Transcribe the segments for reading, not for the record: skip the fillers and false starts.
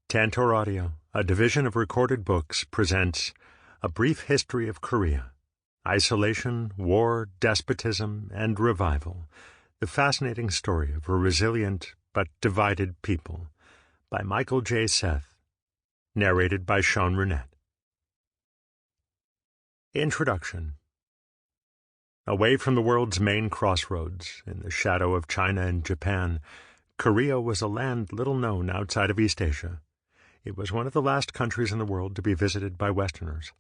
Tantor Audio, a division of Recorded Books, presents A Brief History of Korea, Isolation, War, Despotism, and Revival, the fascinating story of a resilient but divided people, by Michael J. Seth, narrated by Runnette. Introduction. Away from the world's main crossroads, in the shadow of China and Japan, Korea was a land little known outside of East Asia. It was one of the last countries in the world to be visited by Westerners.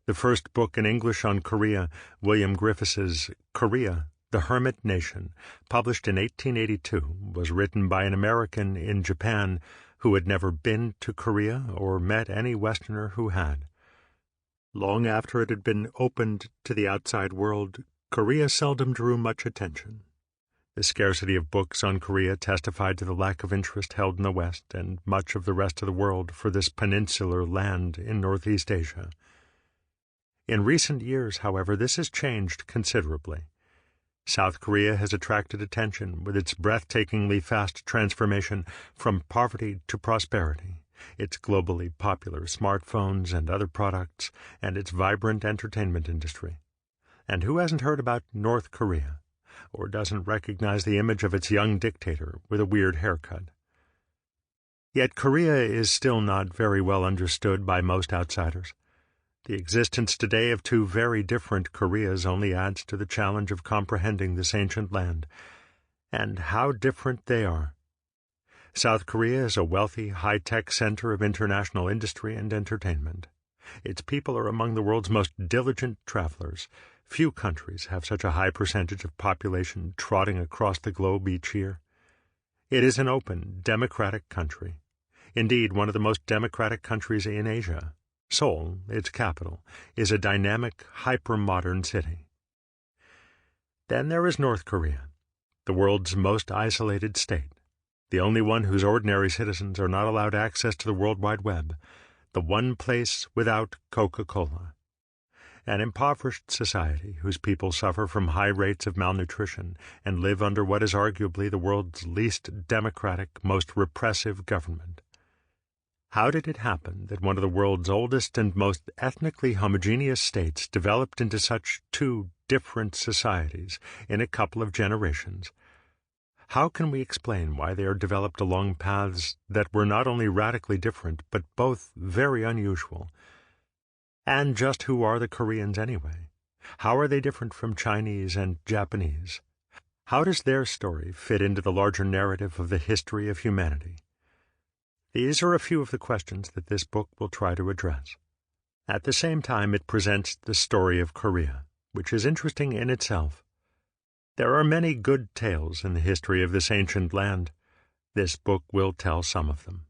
The first book in English on Korea, William Griffiths's Korea, the Hermit Nation, published in 1882, was written by an American in Japan who had never been to Korea or met any Westerner who had. Long after it had been opened to the outside world, Korea seldom drew much attention. The scarcity of books on Korea testified to the lack of interest held in the West and much of the rest of the world for this peninsular land in Northeast Asia. In recent years, however, this has changed considerably. South Korea has attracted attention with its breathtakingly fast transformation from poverty to prosperity, its globally popular smartphones and other products, and its vibrant entertainment industry. And who hasn't heard about North Korea, or doesn't recognize the image of its young dictator with a weird haircut? Yet Korea is still not very well understood by most outsiders. The existence today of two very different Koreas only adds to the challenge of comprehending this ancient land, and how different they are. South Korea is a wealthy, high-tech center of international industry and entertainment. Its people are among the world's most diligent travelers. Few countries have such a high percentage of population trotting across the globe each year. It is an open, democratic country. Indeed, one of the most democratic countries in Asia. Seoul, its capital, is a dynamic, hyper-modern city. Then there is North Korea, the world's most isolated state, the only one whose ordinary citizens are not allowed access to the World Wide Web, the one place without Coca-Cola. An impoverished society whose people suffer from high rates of malnutrition and live under what is arguably the world's least democratic, most repressive government. How did it happen that one of the world's oldest and most ethnically homogeneous states developed into such two different societies in a couple of generations? How can we explain why they are developed along paths that were not only radically different, but both very unusual? And just who are the Koreans anyway? How are they different from Chinese and Japanese? How does their story fit into the larger narrative of the history of humanity? These are a few of the questions that this book will try to address. At the same time, it presents the story of Korea, which is interesting in itself. There are many good tales in the history of this ancient land. This book will tell some of them.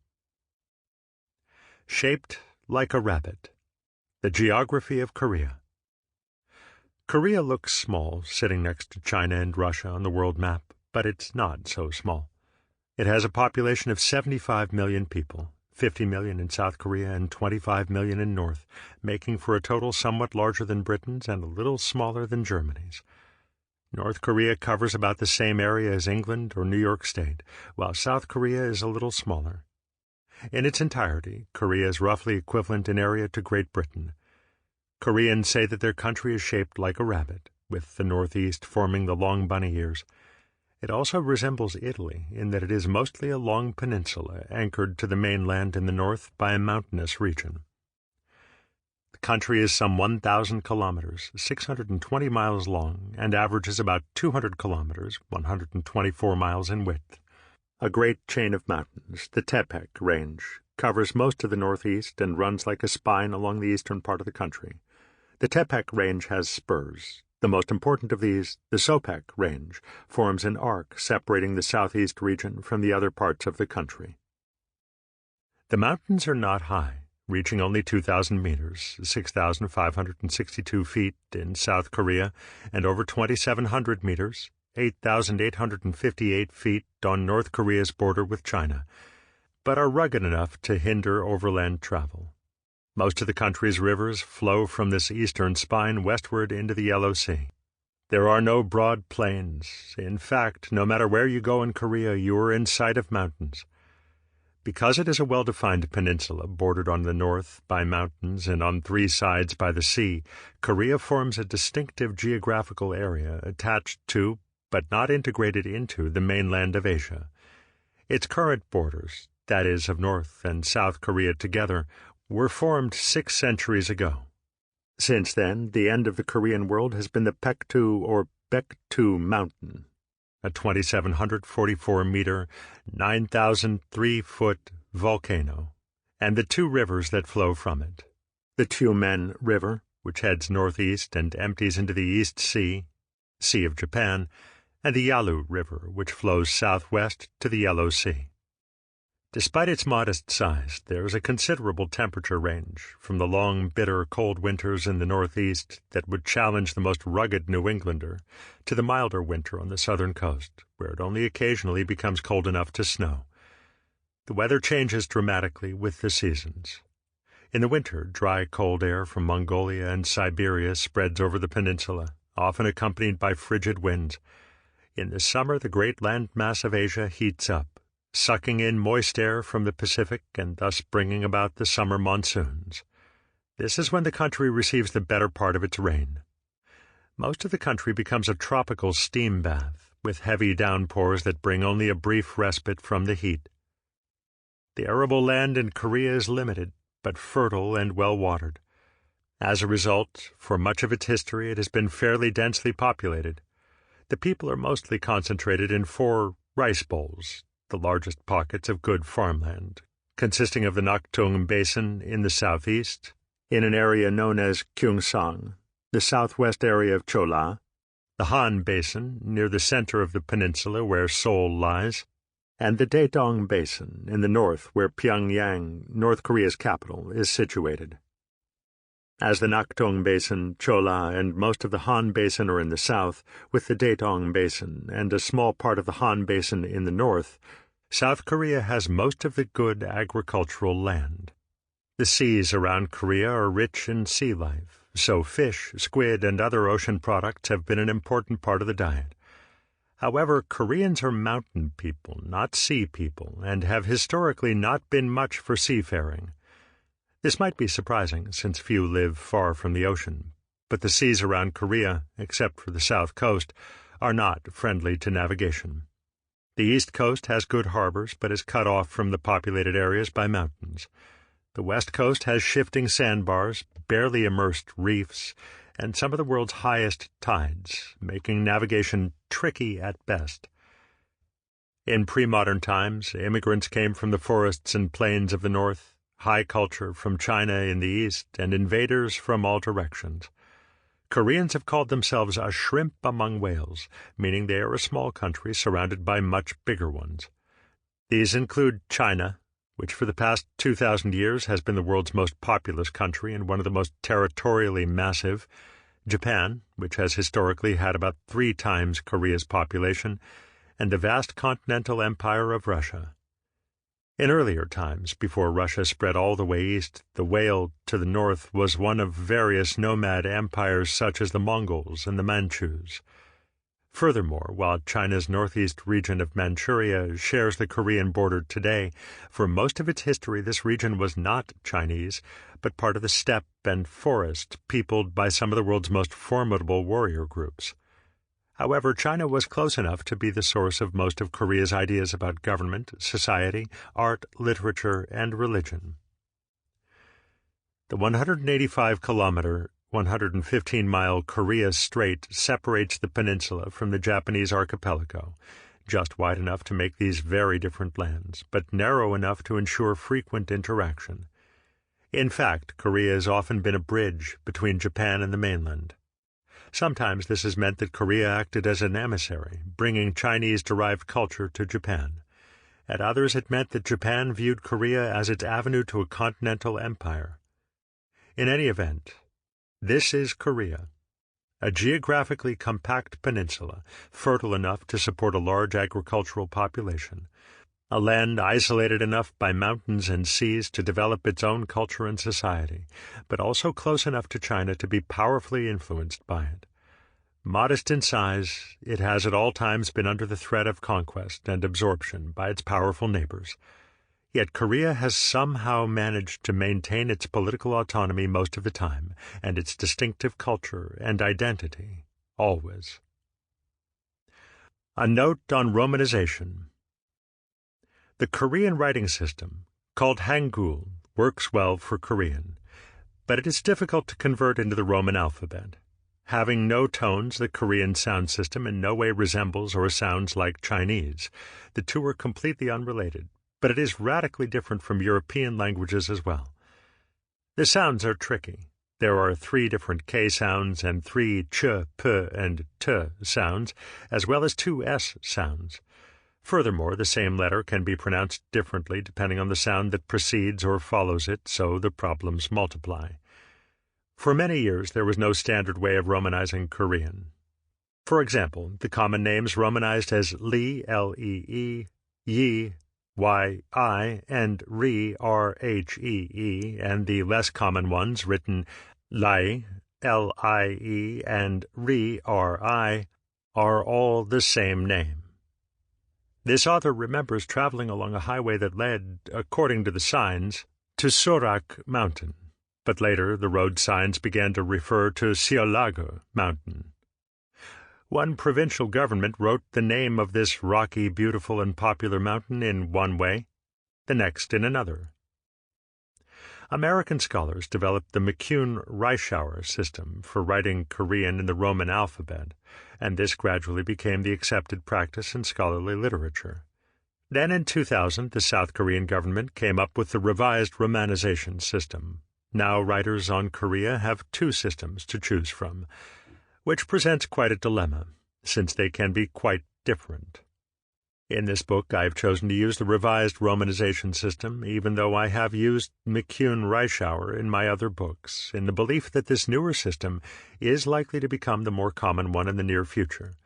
Shaped like a rabbit. The Geography of Korea. Korea looks small, sitting next to China and Russia on the world map, but it's not so small. It has a population of 75 million people, 50 million in South Korea and 25 million in North, making for a total somewhat larger than Britain's and a little smaller than Germany's. North Korea covers about the same area as England or New York State, while South Korea is a little smaller. In its entirety, Korea is roughly equivalent in area to Great Britain. Koreans say that their country is shaped like a rabbit, with the northeast forming the long bunny ears. It also resembles Italy in that it is mostly a long peninsula anchored to the mainland in the north by a mountainous region. The country is some 1,000 kilometers, 620 miles long, and averages about 200 kilometers, 124 miles in width. A great chain of mountains, the Tepec Range, covers most of the northeast and runs like a spine along the eastern part of the country. The Tepec Range has spurs. The most important of these, the Sopec Range, forms an arc separating the southeast region from the other parts of the country. The mountains are not high, reaching only 2,000 meters, 6,562 feet in South Korea, and over 2,700 meters, 8,858 feet on North Korea's border with China, but are rugged enough to hinder overland travel. Most of the country's rivers flow from this eastern spine westward into the Yellow Sea. There are no broad plains. In fact, no matter where you go in Korea, you are in sight of mountains. Because it is a well-defined peninsula bordered on the north by mountains and on three sides by the sea, Korea forms a distinctive geographical area attached to, but not integrated into, the mainland of Asia. Its current borders, that is, of North and South Korea together, were formed 6 centuries ago. Since then, the end of the Korean world has been the Paektu or Baektu Mountain, a 2,744-meter, 9,003-foot volcano, and the 2 rivers that flow from it. The Tumen River, which heads northeast and empties into the East Sea, Sea of Japan, and the Yalu River, which flows southwest to the Yellow Sea. Despite its modest size, there is a considerable temperature range, from the long, bitter, cold winters in the northeast that would challenge the most rugged New Englander, to the milder winter on the southern coast, where it only occasionally becomes cold enough to snow. The weather changes dramatically with the seasons. In the winter, dry, cold air from Mongolia and Siberia spreads over the peninsula, often accompanied by frigid winds. In the summer, the great landmass of Asia heats up, sucking in moist air from the Pacific and thus bringing about the summer monsoons. This is when the country receives the better part of its rain. Most of the country becomes a tropical steam bath, with heavy downpours that bring only a brief respite from the heat. The arable land in Korea is limited, but fertile and well-watered. As a result, for much of its history it has been fairly densely populated. The people are mostly concentrated in 4 rice bowls, the largest pockets of good farmland, consisting of the Naktung Basin in the southeast, in an area known as Gyeongsang, the southwest area of Chola, the Han Basin near the center of the peninsula where Seoul lies, and the Daedong Basin in the north where Pyongyang, North Korea's capital, is situated. As the Naktung Basin, Chola, and most of the Han Basin are in the south, with the Daedong Basin and a small part of the Han Basin in the north, South Korea has most of the good agricultural land. The seas around Korea are rich in sea life, so fish, squid, and other ocean products have been an important part of the diet. However, Koreans are mountain people, not sea people, and have historically not been much for seafaring. This might be surprising, since few live far from the ocean, but the seas around Korea, except for the south coast, are not friendly to navigation. The east coast has good harbors, but is cut off from the populated areas by mountains. The west coast has shifting sandbars, barely immersed reefs, and some of the world's highest tides, making navigation tricky at best. In pre-modern times, immigrants came from the forests and plains of the north, high culture from China in the east, and invaders from all directions. Koreans have called themselves a shrimp among whales, meaning they are a small country surrounded by much bigger ones. These include China, which for the past 2,000 years has been the world's most populous country and one of the most territorially massive, Japan, which has historically had about 3 times Korea's population, and the vast continental empire of Russia. In earlier times, before Russia spread all the way east, the whale to the north was one of various nomad empires such as the Mongols and the Manchus. Furthermore, while China's northeast region of Manchuria shares the Korean border today, for most of its history this region was not Chinese, but part of the steppe and forest peopled by some of the world's most formidable warrior groups. However, China was close enough to be the source of most of Korea's ideas about government, society, art, literature, and religion. The 185-kilometer, 115-mile Korea Strait separates the peninsula from the Japanese archipelago, just wide enough to make these very different lands, but narrow enough to ensure frequent interaction. In fact, Korea has often been a bridge between Japan and the mainland. Sometimes this has meant that Korea acted as an emissary, bringing Chinese-derived culture to Japan. At others it meant that Japan viewed Korea as its avenue to a continental empire. In any event, this is Korea, a geographically compact peninsula, fertile enough to support a large agricultural population, a land isolated enough by mountains and seas to develop its own culture and society, but also close enough to China to be powerfully influenced by it. Modest in size, it has at all times been under the threat of conquest and absorption by its powerful neighbors. Yet Korea has somehow managed to maintain its political autonomy most of the time, and its distinctive culture and identity, always. A note on romanization. The Korean writing system, called Hangul, works well for Korean, but it is difficult to convert into the Roman alphabet. Having no tones, the Korean sound system in no way resembles or sounds like Chinese. The two are completely unrelated, but it is radically different from European languages as well. The sounds are tricky. There are 3 different K sounds and 3 ch, p, and t sounds, as well as 2 s sounds. Furthermore, the same letter can be pronounced differently depending on the sound that precedes or follows it, so the problems multiply. For many years, there was no standard way of romanizing Korean. For example, the common names romanized as Lee, L-E-E, Yi, Y-I, and Ri, R-H-E-E, and the less common ones written Lai, L-I-E, and Ri, R-I, are all the same name. This author remembers traveling along a highway that led, according to the signs, to Sorak Mountain, but later the road signs began to refer to Siolago Mountain. One provincial government wrote the name of this rocky, beautiful, and popular mountain in one way, the next in another. American scholars developed the McCune-Reischauer system for writing Korean in the Roman alphabet, and this gradually became the accepted practice in scholarly literature. Then in 2000, the South Korean government came up with the revised romanization system. Now writers on Korea have 2 systems to choose from, which presents quite a dilemma, since they can be quite different. In this book, I have chosen to use the revised romanization system, even though I have used McCune-Reischauer in my other books, in the belief that this newer system is likely to become the more common one in the near future.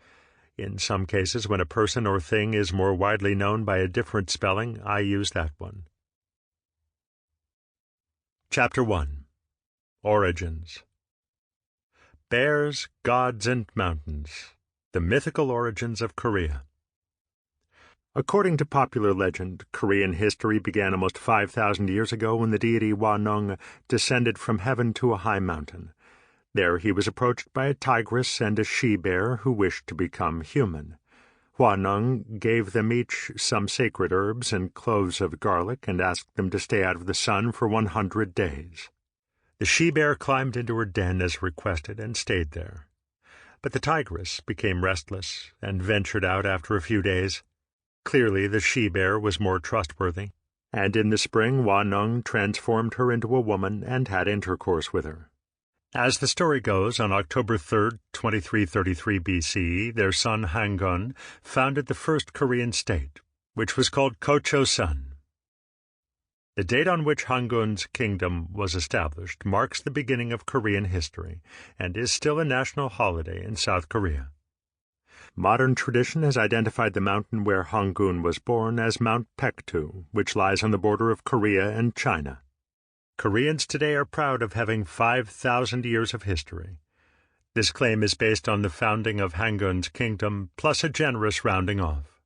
In some cases, when a person or thing is more widely known by a different spelling, I use that one. Chapter 1. Origins. Bears, Gods, and Mountains. The Mythical Origins of Korea. According to popular legend, Korean history began almost 5,000 years ago when the deity Hwanung descended from heaven to a high mountain. There he was approached by a tigress and a she-bear who wished to become human. Hwanung gave them each some sacred herbs and cloves of garlic and asked them to stay out of the sun for 100 days. The she-bear climbed into her den as requested and stayed there. But the tigress became restless and ventured out after a few days. Clearly the she-bear was more trustworthy, and in the spring Hwanung transformed her into a woman and had intercourse with her. As the story goes, on October 3, 2333 BCE, their son Hangul founded the first Korean state, which was called Kocho-sun. The date on which Hangul's kingdom was established marks the beginning of Korean history and is still a national holiday in South Korea. Modern tradition has identified the mountain where Hangul was born as Mount Paektu, which lies on the border of Korea and China. Koreans today are proud of having 5,000 years of history. This claim is based on the founding of Hangul's kingdom, plus a generous rounding off.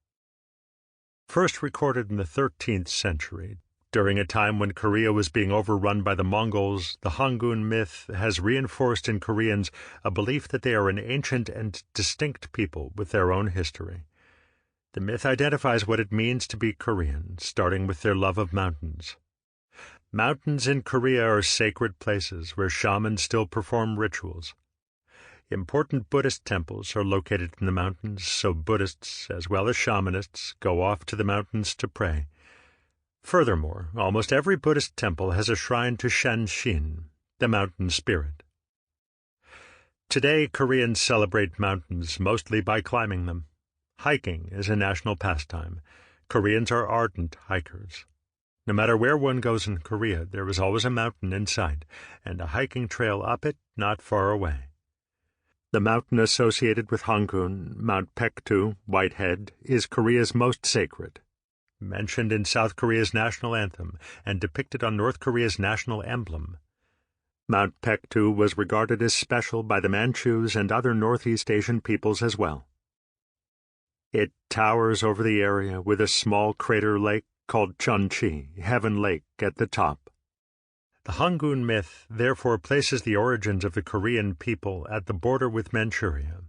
First recorded in the 13th century, during a time when Korea was being overrun by the Mongols, the Hangul myth has reinforced in Koreans a belief that they are an ancient and distinct people with their own history. The myth identifies what it means to be Korean, starting with their love of mountains. Mountains in Korea are sacred places where shamans still perform rituals. Important Buddhist temples are located in the mountains, so Buddhists, as well as shamanists, go off to the mountains to pray. Furthermore, almost every Buddhist temple has a shrine to Shen-shin, the mountain spirit. Today, Koreans celebrate mountains mostly by climbing them. Hiking is a national pastime. Koreans are ardent hikers. No matter where one goes in Korea, there is always a mountain in sight, and a hiking trail up it not far away. The mountain associated with Hangul, Mount Paektu, Whitehead, is Korea's most sacred. Mentioned in South Korea's national anthem and depicted on North Korea's national emblem. Mount Paektu was regarded as special by the Manchus and other Northeast Asian peoples as well. It towers over the area with a small crater lake called Chunchi, Heaven Lake, at the top. The Hangul myth therefore places the origins of the Korean people at the border with Manchuria.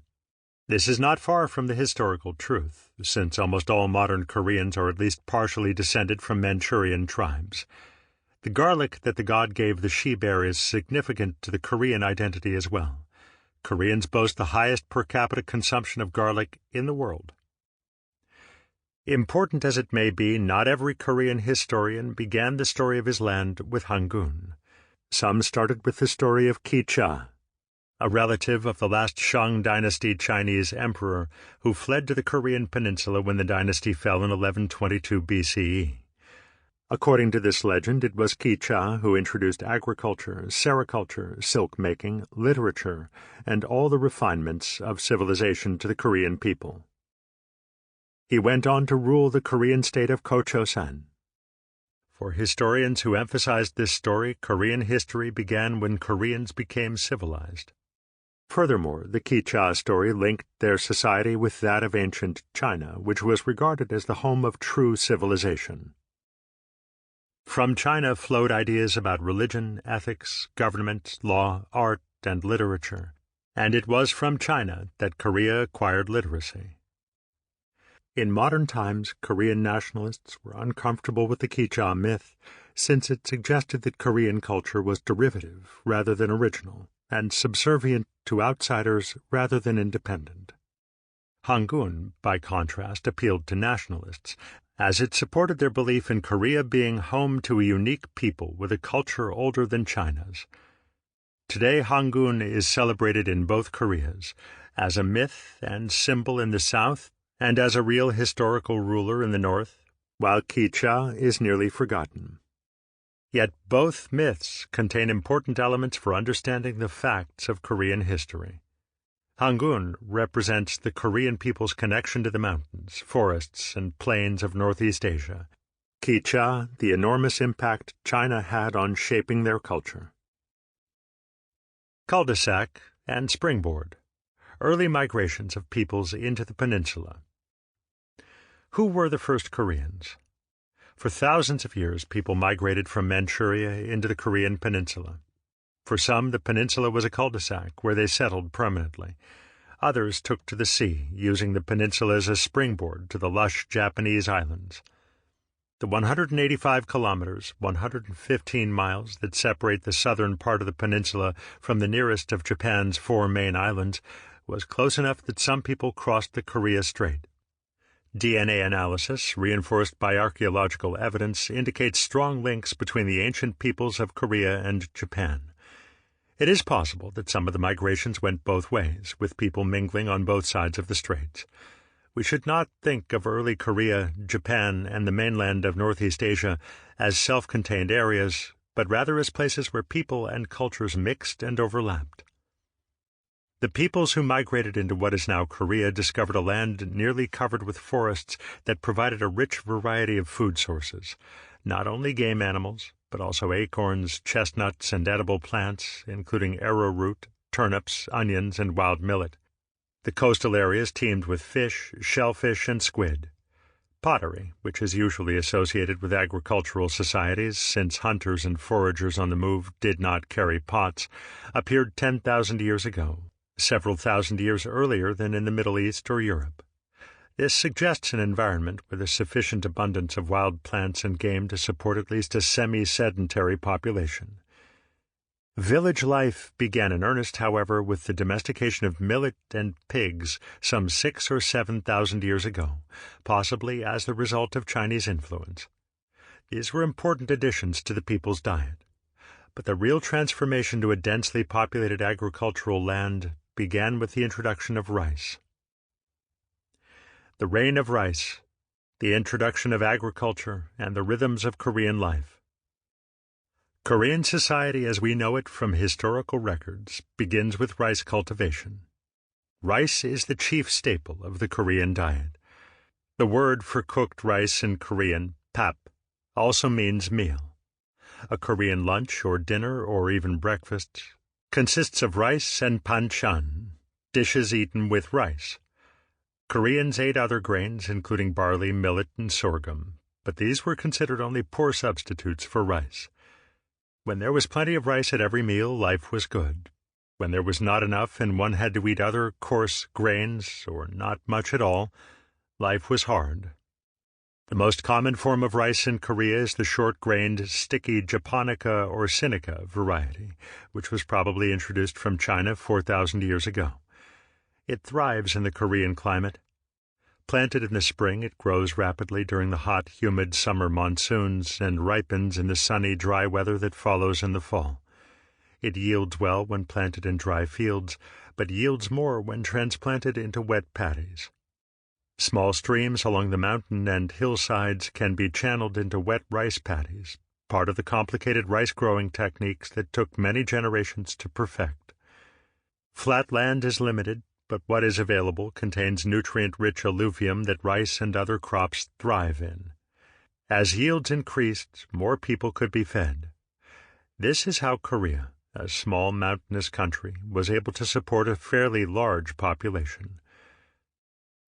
This is not far from the historical truth, since almost all modern Koreans are at least partially descended from Manchurian tribes. The garlic that the god gave the she-bear is significant to the Korean identity as well. Koreans boast the highest per capita consumption of garlic in the world. Important as it may be, not every Korean historian began the story of his land with Hangul. Some started with the story of Ki-cha, a relative of the last Shang dynasty Chinese emperor who fled to the Korean peninsula when the dynasty fell in 1122 BCE. According to this legend, it was Ki-cha who introduced agriculture, sericulture, silk-making, literature, and all the refinements of civilization to the Korean people. He went on to rule the Korean state of Kochosan. For historians who emphasized this story, Korean history began when Koreans became civilized. Furthermore, the Ki-cha story linked their society with that of ancient China, which was regarded as the home of true civilization. From China flowed ideas about religion, ethics, government, law, art, and literature, and it was from China that Korea acquired literacy. In modern times, Korean nationalists were uncomfortable with the Ki-cha myth, since it suggested that Korean culture was derivative rather than original, and subservient to outsiders rather than independent. Hangul, by contrast, appealed to nationalists, as it supported their belief in Korea being home to a unique people with a culture older than China's. Today, Hangul is celebrated in both Koreas, as a myth and symbol in the south, and as a real historical ruler in the north, while Ki-cha is nearly forgotten. Yet both myths contain important elements for understanding the facts of Korean history. Hangul represents the Korean people's connection to the mountains, forests, and plains of Northeast Asia. Ki-cha, the enormous impact China had on shaping their culture. Cul-de-sac and springboard, early migrations of peoples into the peninsula. Who were the first Koreans? For thousands of years, people migrated from Manchuria into the Korean peninsula. For some, the peninsula was a cul-de-sac where they settled permanently. Others took to the sea, using the peninsula as a springboard to the lush Japanese islands. The 185 kilometers, 115 miles that separate the southern part of the peninsula from the nearest of Japan's 4 main islands was close enough that some people crossed the Korea Strait. DNA analysis, reinforced by archaeological evidence, indicates strong links between the ancient peoples of Korea and Japan. It is possible that some of the migrations went both ways, with people mingling on both sides of the straits. We should not think of early Korea, Japan, and the mainland of Northeast Asia as self-contained areas, but rather as places where people and cultures mixed and overlapped. The peoples who migrated into what is now Korea discovered a land nearly covered with forests that provided a rich variety of food sources, not only game animals, but also acorns, chestnuts, and edible plants, including arrowroot, turnips, onions, and wild millet. The coastal areas teemed with fish, shellfish, and squid. Pottery, which is usually associated with agricultural societies since hunters and foragers on the move did not carry pots, appeared 10,000 years ago, several thousand years earlier than in the Middle East or Europe. This suggests an environment with a sufficient abundance of wild plants and game to support at least a semi-sedentary population. Village life began in earnest, however, with the domestication of millet and pigs some 6,000 or 7,000 years ago, possibly as the result of Chinese influence. These were important additions to the people's diet. But the real transformation to a densely populated agricultural land began with the introduction of rice. The reign of rice, the introduction of agriculture, and the rhythms of Korean life. Korean society as we know it from historical records begins with rice cultivation. Rice is the chief staple of the Korean diet. The word for cooked rice in Korean, pap, also means meal. A Korean lunch or dinner or even breakfast consists of rice and panchan, dishes eaten with rice. Koreans ate other grains, including barley, millet, and sorghum, but these were considered only poor substitutes for rice. When there was plenty of rice at every meal, life was good. When there was not enough and one had to eat other coarse grains, or not much at all, life was hard. The most common form of rice in Korea is the short-grained, sticky japonica or sinica variety, which was probably introduced from China 4,000 years ago. It thrives in the Korean climate. Planted in the spring, it grows rapidly during the hot, humid summer monsoons and ripens in the sunny, dry weather that follows in the fall. It yields well when planted in dry fields, but yields more when transplanted into wet paddies. Small streams along the mountain and hillsides can be channeled into wet rice paddies, part of the complicated rice-growing techniques that took many generations to perfect. Flat land is limited, but what is available contains nutrient-rich alluvium that rice and other crops thrive in. As yields increased, more people could be fed. This is how Korea, a small mountainous country, was able to support a fairly large population.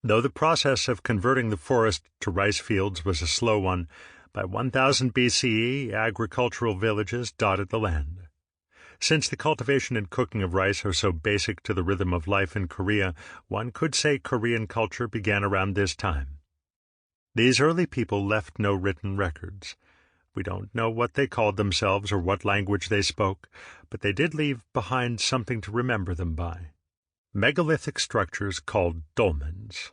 Though the process of converting the forest to rice fields was a slow one, by 1000 BCE, agricultural villages dotted the land. Since the cultivation and cooking of rice are so basic to the rhythm of life in Korea, one could say Korean culture began around this time. These early people left no written records. We don't know what they called themselves or what language they spoke, but they did leave behind something to remember them by. Megalithic structures called dolmens.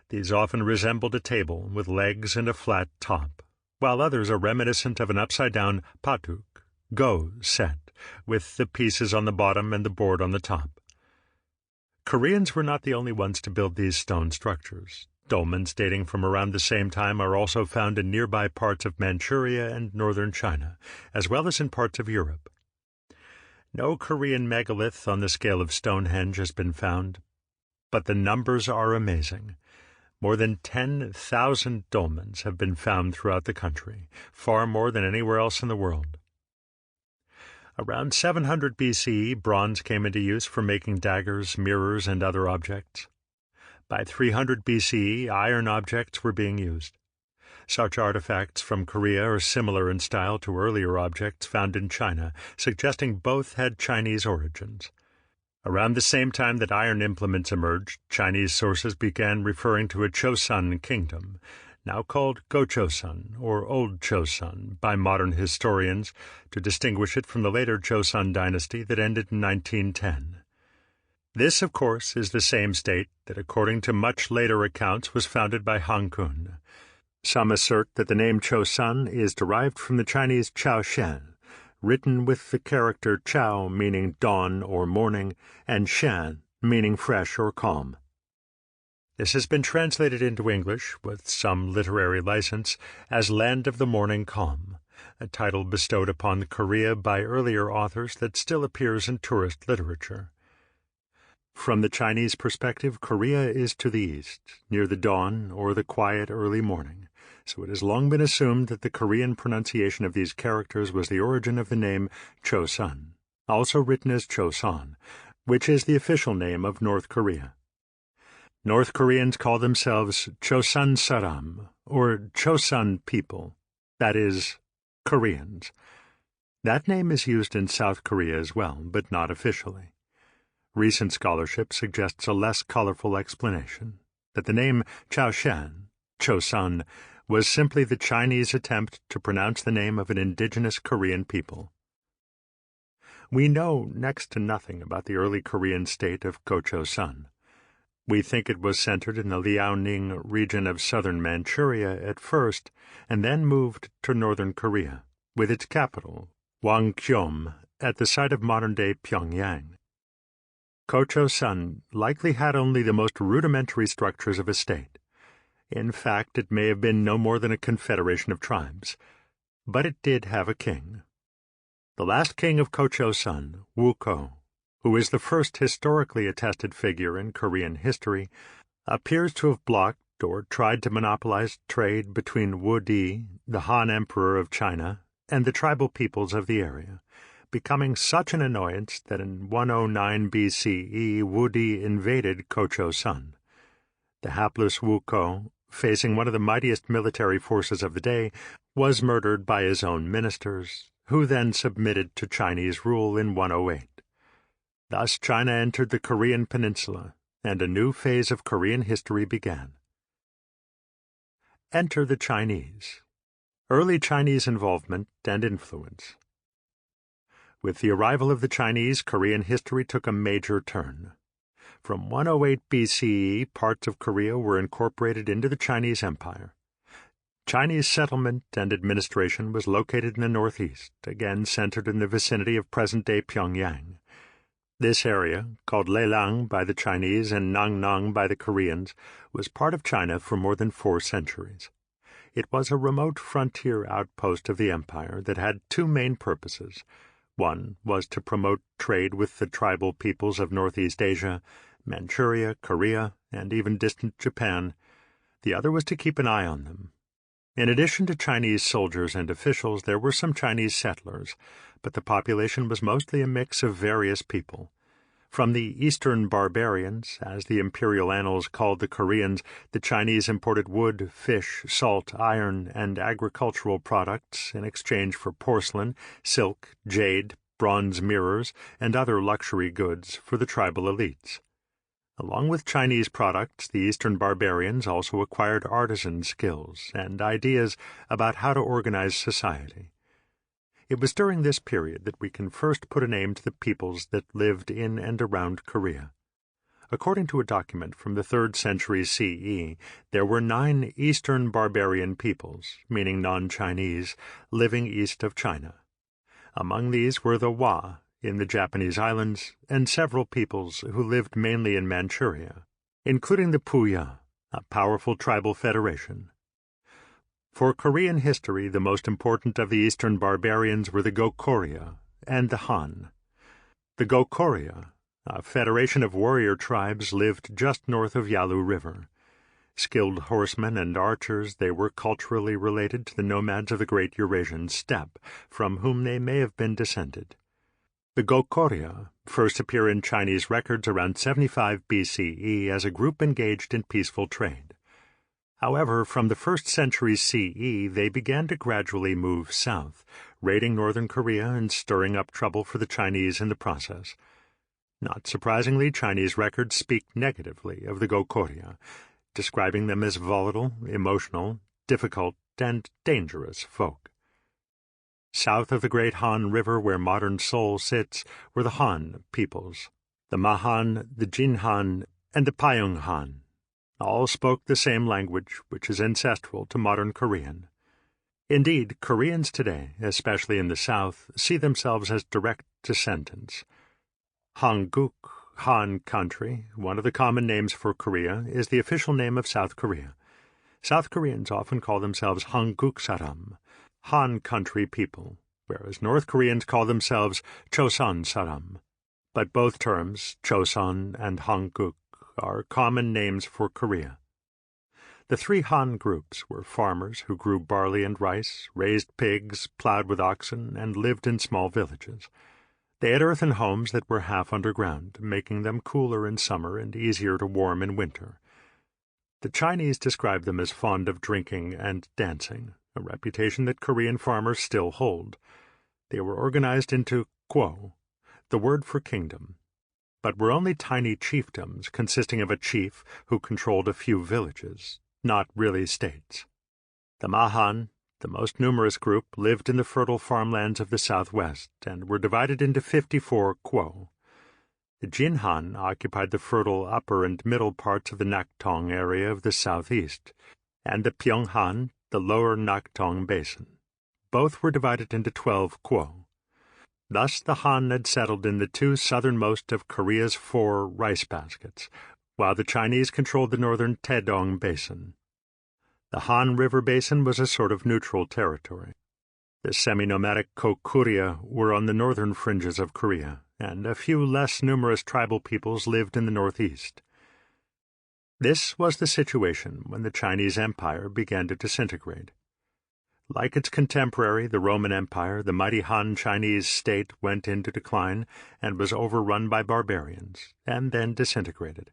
These often resembled a table with legs and a flat top, while others are reminiscent of an upside-down patuk, go set, with the pieces on the bottom and the board on the top. Koreans were not the only ones to build these stone structures. Dolmens dating from around the same time are also found in nearby parts of Manchuria and northern China, as well as in parts of Europe. No Korean megalith on the scale of Stonehenge has been found, but the numbers are amazing. More than 10,000 dolmens have been found throughout the country, far more than anywhere else in the world. Around 700 BCE, bronze came into use for making daggers, mirrors, and other objects. By 300 BCE, iron objects were being used. Such artifacts from Korea are similar in style to earlier objects found in China, suggesting both had Chinese origins. Around the same time that iron implements emerged, Chinese sources began referring to a Chosun kingdom, now called Go-Chosun or Old Chosun by modern historians, to distinguish it from the later Joseon dynasty that ended in 1910. This, of course, is the same state that, according to much later accounts, was founded by Han-kun. Some assert that the name Chosun is derived from the Chinese Chao Shen, written with the character Chao meaning dawn or morning, and Shen meaning fresh or calm. This has been translated into English, with some literary license, as Land of the Morning Calm, a title bestowed upon Korea by earlier authors that still appears in tourist literature. From the Chinese perspective, Korea is to the east, near the dawn or the quiet early morning, so it has long been assumed that the Korean pronunciation of these characters was the origin of the name Chosun, also written as Choson, which is the official name of North Korea. North Koreans call themselves Chosun Saram, or Chosun people, that is, Koreans. That name is used in South Korea as well, but not officially. Recent scholarship suggests a less colorful explanation, that the name Chaoshan, Chosun, was simply the Chinese attempt to pronounce the name of an indigenous Korean people. We know next to nothing about the early Korean state of Go-Chosun. We think it was centered in the Liaoning region of southern Manchuria at first, and then moved to northern Korea, with its capital, Gwangcheom, at the site of modern-day Pyongyang. Go-Chosun likely had only the most rudimentary structures of a state. In fact, it may have been no more than a confederation of tribes, but it did have a king. The last king of Go-Chosun, Woo-ko, who is the first historically attested figure in Korean history, appears to have blocked or tried to monopolize trade between Wu-di, the Han Emperor of China, and the tribal peoples of the area, becoming such an annoyance that in 109 BCE Wu-di invaded Go-Chosun. The hapless Woo-ko, facing one of the mightiest military forces of the day, was murdered by his own ministers, who then submitted to Chinese rule in 108. Thus China entered the Korean peninsula, and a new phase of Korean history began. Enter the Chinese. Early Chinese involvement and influence. With the arrival of the Chinese, Korean history took a major turn. From 108 BCE, parts of Korea were incorporated into the Chinese Empire. Chinese settlement and administration was located in the northeast, again centered in the vicinity of present-day Pyongyang. This area, called Leilang by the Chinese and Nangnang by the Koreans, was part of China for more than 4 centuries. It was a remote frontier outpost of the empire that had 2 main purposes. One was to promote trade with the tribal peoples of Northeast Asia, Manchuria, Korea, and even distant Japan. The other was to keep an eye on them. In addition to Chinese soldiers and officials, there were some Chinese settlers, but the population was mostly a mix of various people. From the Eastern barbarians, as the imperial annals called the Koreans, the Chinese imported wood, fish, salt, iron, and agricultural products in exchange for porcelain, silk, jade, bronze mirrors, and other luxury goods for the tribal elites. Along with Chinese products, the Eastern barbarians also acquired artisan skills and ideas about how to organize society. It was during this period that we can first put a name to the peoples that lived in and around Korea. According to a document from the 3rd century CE, there were 9 Eastern barbarian peoples, meaning non-Chinese, living east of China. Among these were the Wa, in the Japanese islands, and several peoples who lived mainly in Manchuria, including the Puya, a powerful tribal federation. For Korean history, the most important of the Eastern barbarians were the Gokorea and the Han. The Gokorea, a federation of warrior tribes, lived just north of Yalu River. Skilled horsemen and archers, they were culturally related to the nomads of the Great Eurasian Steppe, from whom they may have been descended. The Gokorea first appear in Chinese records around 75 BCE as a group engaged in peaceful trade. However, from the 1st century CE, they began to gradually move south, raiding northern Korea and stirring up trouble for the Chinese in the process. Not surprisingly, Chinese records speak negatively of the Gokorea, describing them as volatile, emotional, difficult, and dangerous folk. South of the great Han River, where modern Seoul sits, were the Han peoples, the Mahan, the Jinhan, and the Pyeonghan. All spoke the same language, which is ancestral to modern Korean. Indeed, Koreans today, especially in the south, see themselves as direct descendants. Hanguk, Han country, one of the common names for Korea, is the official name of South Korea. South Koreans often call themselves Hanguk Saram, Han country people, whereas North Koreans call themselves Choson Saram. But both terms, Choson and Hanguk, are common names for Korea. The 3 Han groups were farmers who grew barley and rice, raised pigs, plowed with oxen, and lived in small villages. They had earthen homes that were half underground, making them cooler in summer and easier to warm in winter. The Chinese describe them as fond of drinking and dancing, a reputation that Korean farmers still hold. They were organized into Kwo, the word for kingdom, but were only tiny chiefdoms consisting of a chief who controlled a few villages, not really states. The Mahan, the most numerous group, lived in the fertile farmlands of the southwest and were divided into 54 Kwo. The Jinhan occupied the fertile upper and middle parts of the Naktong area of the southeast, and the Pyonghan, the lower Naktong basin. Both were divided into 12 Kwo. Thus the Han had settled in the 2 southernmost of Korea's 4 rice baskets, while the Chinese controlled the northern Taedong basin. The Han River basin was a sort of neutral territory. The semi-nomadic Gokorea were on the northern fringes of Korea, and a few less numerous tribal peoples lived in the northeast. This was the situation when the Chinese Empire began to disintegrate. Like its contemporary, the Roman Empire, the mighty Han Chinese state went into decline and was overrun by barbarians, and then disintegrated.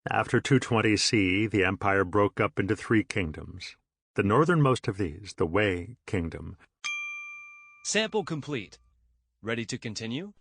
After 220 CE, the empire broke up into 3 kingdoms. The northernmost of these, the Wei Kingdom. Sample complete. Ready to continue?